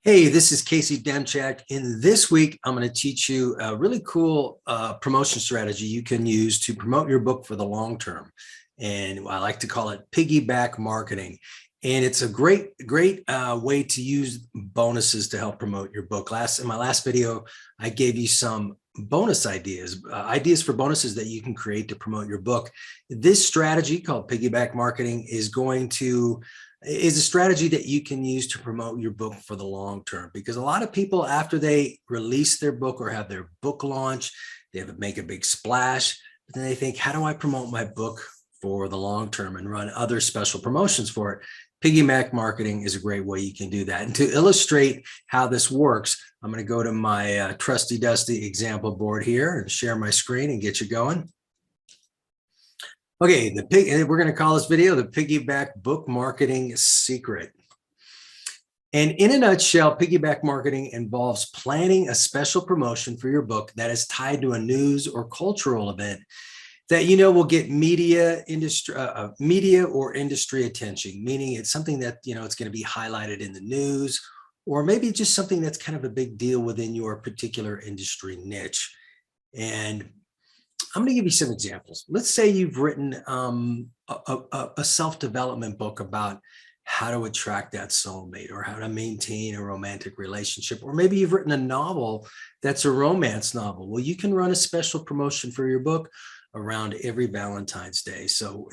Hey, this is Casey Demchak. And this week, I'm going to teach you a really cool promotion strategy you can use to promote your book for the long term. And I like to call it piggyback marketing. And it's a great way to use bonuses to help promote your book. In my last video, I gave you some bonus ideas for bonuses that you can create to promote your book. This strategy called piggyback marketing is a strategy that you can use to promote your book for the long term, because a lot of people, after they release their book or have their book launch, make a big splash, but then they think, how do I promote my book for the long term and run other special promotions for it? Piggyback marketing is a great way you can do that. And to illustrate how this works, I'm going to go to my trusty dusty example board here and share my screen and get you going. Okay, we're going to call this video the Piggyback Book Marketing Secret. And in a nutshell, piggyback marketing involves planning a special promotion for your book that is tied to a news or cultural event that will get media or industry attention, meaning it's something that it's going to be highlighted in the news, or maybe just something that's kind of a big deal within your particular industry niche. And I'm going to give you some examples. Let's say you've written a self-development book about how to attract that soulmate or how to maintain a romantic relationship, or maybe you've written a novel that's a romance novel. Well, you can run a special promotion for your book around every Valentine's Day. So,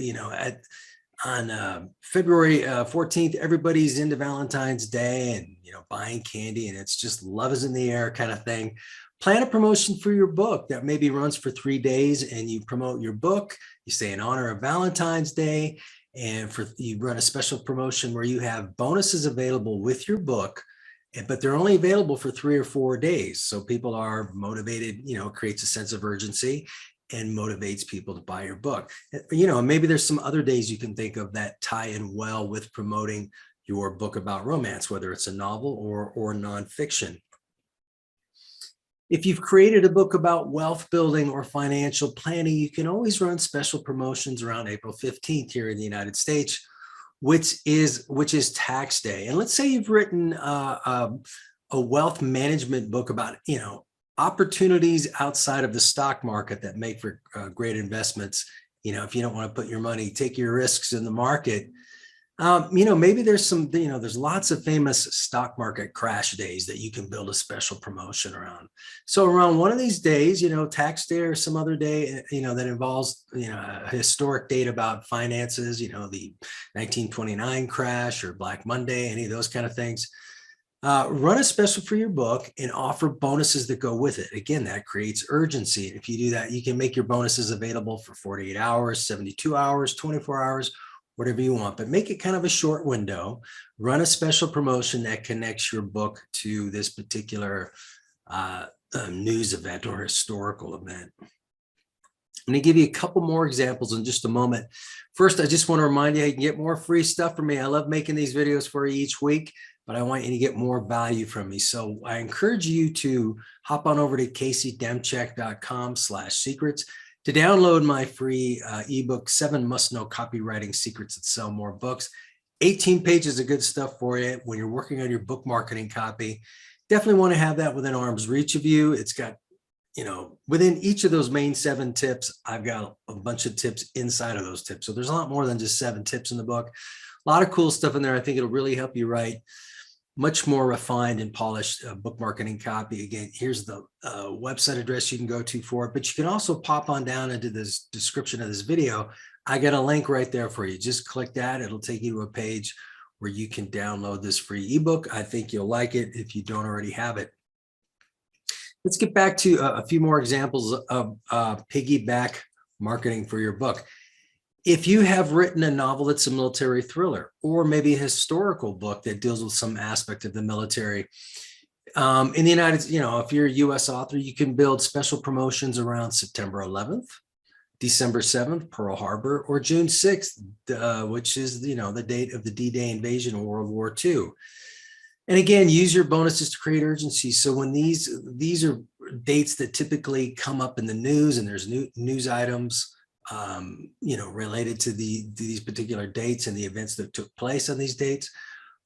on February 14th, everybody's into Valentine's Day and, buying candy, and it's just love is in the air kind of thing. Plan a promotion for your book that maybe runs for 3 days, and you promote your book. You say in honor of Valentine's Day, and you run a special promotion where you have bonuses available with your book, but they're only available for 3 or 4 days. So people are motivated, creates a sense of urgency and motivates people to buy your book. Maybe there's some other days you can think of that tie in well with promoting your book about romance, whether it's a novel or nonfiction. If you've created a book about wealth building or financial planning, you can always run special promotions around April 15th here in the United States, which is tax day. And let's say you've written a wealth management book about, opportunities outside of the stock market that make for great investments. If you don't want to put your money, take your risks in the market. Maybe there's there's lots of famous stock market crash days that you can build a special promotion around. So around one of these days, tax day or some other day, that involves, a historic date about finances, the 1929 crash or Black Monday, any of those kind of things. Run a special for your book and offer bonuses that go with it. Again, that creates urgency. If you do that, you can make your bonuses available for 48 hours, 72 hours, 24 hours, whatever you want, but make it kind of a short window. Run a special promotion that connects your book to this particular news event or historical event. I'm going to give you a couple more examples in just a moment. First, I just want to remind you, you can get more free stuff from me. I love making these videos for you each week, but I want you to get more value from me. So I encourage you to hop on over to caseydemchak.com/secrets to download my free ebook, 7 Must-Know Copywriting Secrets That Sell More Books. 18 pages of good stuff for you when you're working on your book marketing copy. Definitely want to have that within arm's reach of you. It's got, within each of those main 7 tips, I've got a bunch of tips inside of those tips. So there's a lot more than just 7 tips in the book. A lot of cool stuff in there. I think it'll really help you write much more refined and polished book marketing copy. Again, here's the website address you can go to for it, but you can also pop on down into this description of this video. I got a link right there for you. Just click that. It'll take you to a page where you can download this free ebook. I think you'll like it if you don't already have it. Let's get back to a few more examples of piggyback marketing for your book. If you have written a novel that's a military thriller, or maybe a historical book that deals with some aspect of the military, in the United States, if you're a U.S. author, you can build special promotions around September 11th, December 7th, Pearl Harbor, or June 6th, which is, the date of the D-Day invasion of World War II. And again, use your bonuses to create urgency. So when these are dates that typically come up in the news, and there's news items, related to these particular dates and the events that took place on these dates,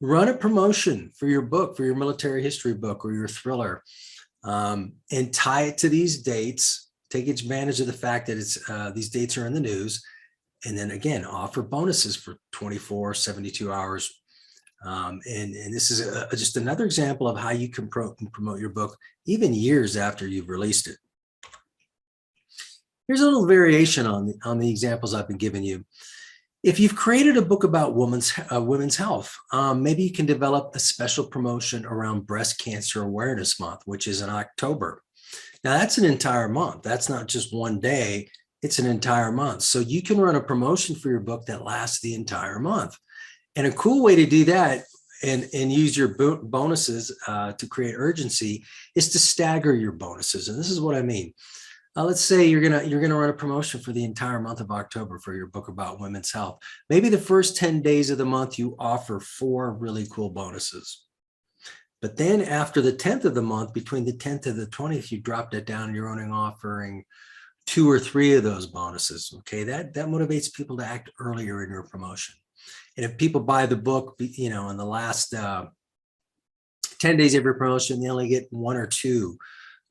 Run a promotion for your book, for your military history book or your thriller, and tie it to these dates. Take advantage of the fact that these dates are in the news. And then again, offer bonuses for 24, 72 hours. And this is just another example of how you can promote your book even years after you've released it. Here's a little variation on the examples I've been giving you. If you've created a book about women's health, maybe you can develop a special promotion around Breast Cancer Awareness Month, which is in October. Now that's an entire month. That's not just one day, it's an entire month. So you can run a promotion for your book that lasts the entire month. And a cool way to do that and use your bonuses to create urgency is to stagger your bonuses. And this is what I mean. Let's say you're gonna run a promotion for the entire month of October for your book about women's health. Maybe the first 10 days of the month, you offer 4 really cool bonuses. But then after the 10th of the month, between the 10th and the 20th, you drop that down and you're only offering 2 or 3 of those bonuses. Okay, that motivates people to act earlier in your promotion. And if people buy the book, in the last 10 days of your promotion, they only get 1 or 2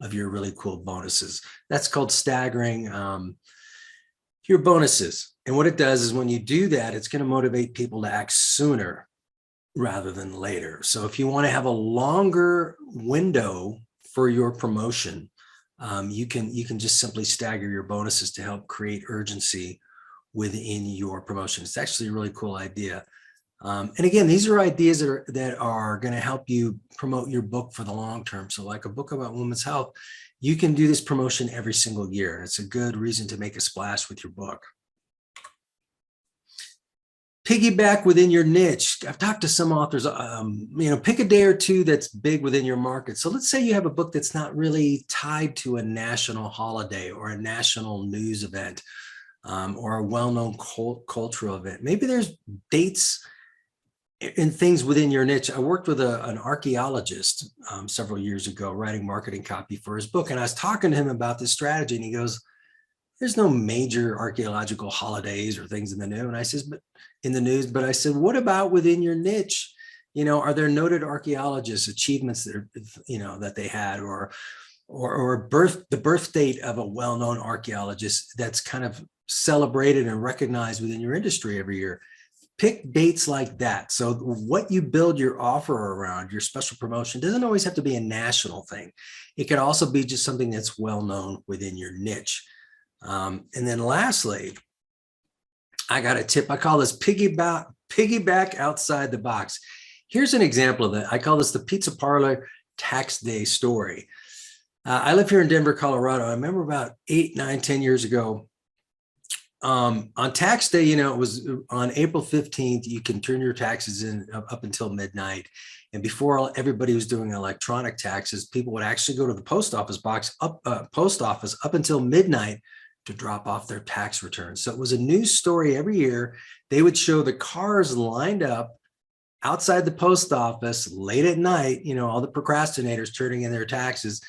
of your really cool bonuses. That's called staggering your bonuses. And what it does is when you do that, it's going to motivate people to act sooner rather than later. So if you want to have a longer window for your promotion, you can just simply stagger your bonuses to help create urgency within your promotion. It's actually a really cool idea. And again, these are ideas that are going to help you promote your book for the long term. So like a book about women's health, you can do this promotion every single year. And it's a good reason to make a splash with your book. Piggyback within your niche. I've talked to some authors, pick a day or two that's big within your market. So let's say you have a book that's not really tied to a national holiday or a national news event, or a well-known cultural event. Maybe there's dates and things within your niche. I worked with an archaeologist several years ago writing marketing copy for his book. And I was talking to him about this strategy and he goes, there's no major archaeological holidays or things in the news. And I said, but I said, what about within your niche? Are there noted archaeologists achievements that that they had, or the birth date of a well-known archaeologist that's kind of celebrated and recognized within your industry every year? Pick dates like that. So what you build your offer around, your special promotion, doesn't always have to be a national thing. It could also be just something that's well known within your niche. And then lastly, I got a tip. I call this piggyback outside the box. Here's an example of that. I call this the pizza parlor tax day story. I live here in Denver, Colorado. I remember about 8, 9, 10 years ago, on tax day, it was on April 15th, you can turn your taxes in up until midnight. And before everybody was doing electronic taxes, people would actually go to the post office up until midnight to drop off their tax returns. So it was a news story every year. They would show the cars lined up outside the post office late at night, all the procrastinators turning in their taxes.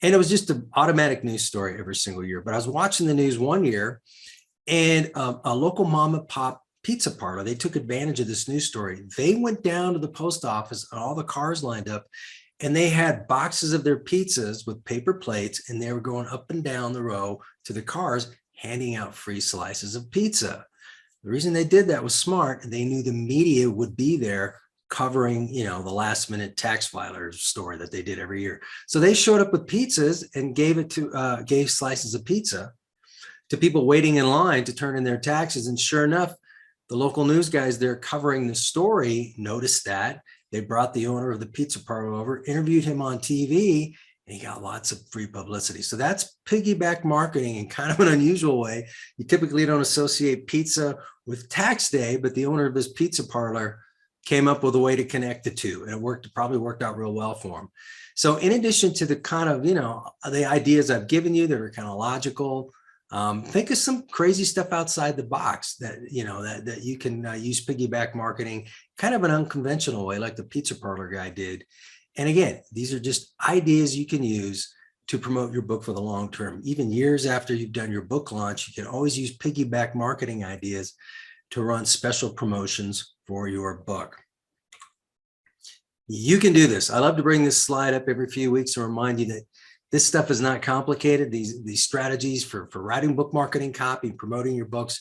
And it was just an automatic news story every single year. But I was watching the news one year, and a local mom and pop pizza parlor, they took advantage of this news story. They went down to the post office and all the cars lined up, and they had boxes of their pizzas with paper plates, and they were going up and down the row to the cars, handing out free slices of pizza. The reason they did that was smart, and they knew the media would be there covering, the last minute tax filer story that they did every year. So they showed up with pizzas and gave slices of pizza to people waiting in line to turn in their taxes. And sure enough, the local news guys there covering the story noticed that. They brought the owner of the pizza parlor over, interviewed him on TV, and he got lots of free publicity. So that's piggyback marketing in kind of an unusual way. You typically don't associate pizza with tax day, but the owner of this pizza parlor came up with a way to connect the two, and it probably worked out real well for him. So in addition to the kind of, the ideas I've given you that are kind of logical, think of some crazy stuff outside the box that you can use piggyback marketing kind of an unconventional way, like the pizza parlor guy did. And again, these are just ideas you can use to promote your book for the long term. Even years after you've done your book launch, you can always use piggyback marketing ideas to run special promotions for your book. You can do this. I love to bring this slide up every few weeks to remind you that this stuff is not complicated. These strategies for writing book marketing copy, promoting your books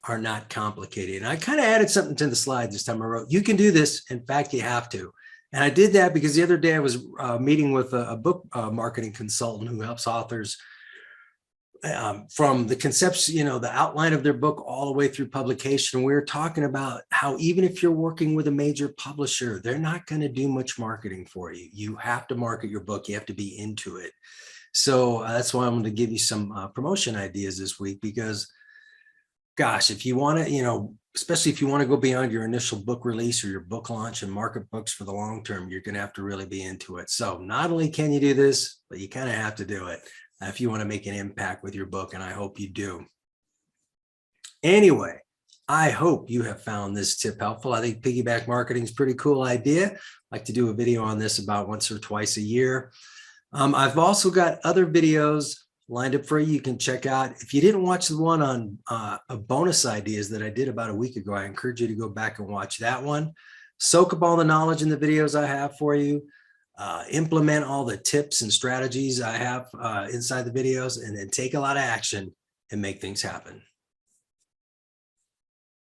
are not complicated. And I kind of added something to the slide this time. I wrote, you can do this. In fact, you have to. And I did that because the other day I was meeting with a book marketing consultant who helps authors from the conception, the outline of their book all the way through publication. We were talking about how even if you're working with a major publisher, they're not going to do much marketing for you. You have to market your book. You have to be into it. So that's why I'm going to give you some promotion ideas this week, because gosh, if you want to, especially if you want to go beyond your initial book release or your book launch and market books for the long term, you're going to have to really be into it. So not only can you do this, but you kind of have to do it if you want to make an impact with your book, and I hope you do. Anyway, I hope you have found this tip helpful. I think piggyback marketing is a pretty cool idea. I like to do a video on this about once or twice a year. I've also got other videos lined up for you. You can check out. If you didn't watch the one on bonus ideas that I did about a week ago, I encourage you to go back and watch that one. Soak up all the knowledge in the videos I have for you. Implement all the tips and strategies I have inside the videos, and then take a lot of action and make things happen.